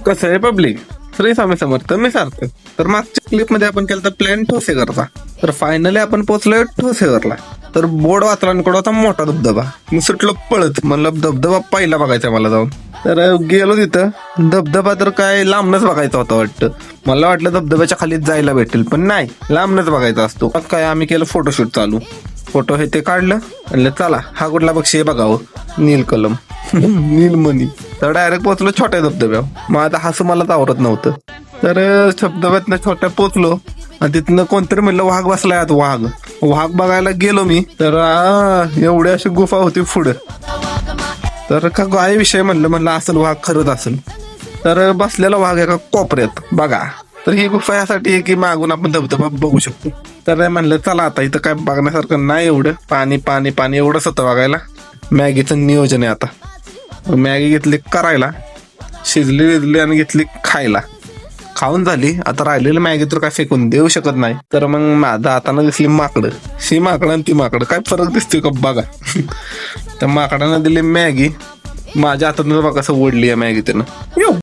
कसं आहे पब्लिक, श्री स्वामी समर्थ, मी सारखं. तर मागच्या क्लिप मध्ये आपण केलं तर प्लॅन ठोसेघरचा. तर फायनली आपण पोहोचलोय ठोसेघरला. तर बोर्ड वाचलांकडे होता मोठा धबधबा. मी सुटलो पळत, म्हणलं धबधबा पहिला बघायचा मला जाऊन. तर गेलो तिथं. धबधबा तर काय लांबनच बघायचा होता वाटतं. मला वाटलं धबधब्याच्या खालीच जायला भेटेल, पण नाही, लांबनच बघायचा असतो. मग काय आम्ही केलं फोटोशूट चालू. फोटो हे ते काढलं, म्हणलं चला हा कुठला पक्षी आहे बघावं. नीलकलम नीलमणी. तर डायरेक्ट पोहोचलो छोट्या धबधब्यावर. मग आता हसू मलाच आवरत नव्हतं. तर धबधब्यातनं छोट्या पोचलो आणि तिथनं कोणतरी म्हणलं वाघ बसलाय आत. वाघ बघायला गेलो मी. तर एवढी अशी गुफा होती पुढं. तर का गाय विषय म्हणलं असेल वाघ, खरंच असेल. तर बसलेला वाघ एका कोपऱ्यात बघा. तर ही गुफा यासाठी आहे की मागून आपण धबधबा बघू शकतो. तर म्हणलं चला आता इथं काय बघण्यासारखं नाही एवढं. पाणी पाणी पाणी एवढंच होतं बघायला. मॅगीचं नियोजन आहे आता. मॅगी घेतली करायला, शिजली आणि घेतली खायला. खाऊन झाली. आता राहिलेलं मॅगी तर काय फेकून देऊ शकत नाही. तर मग माझ्या हातानं दिसली माकडं. शी माकडं आणि ती माकडं काय फरक दिसतोय का बघा. त्या माकडानं दिली मॅगी, माझ्या हातातून बघा कसं ओढली आहे मॅगी त्यानं.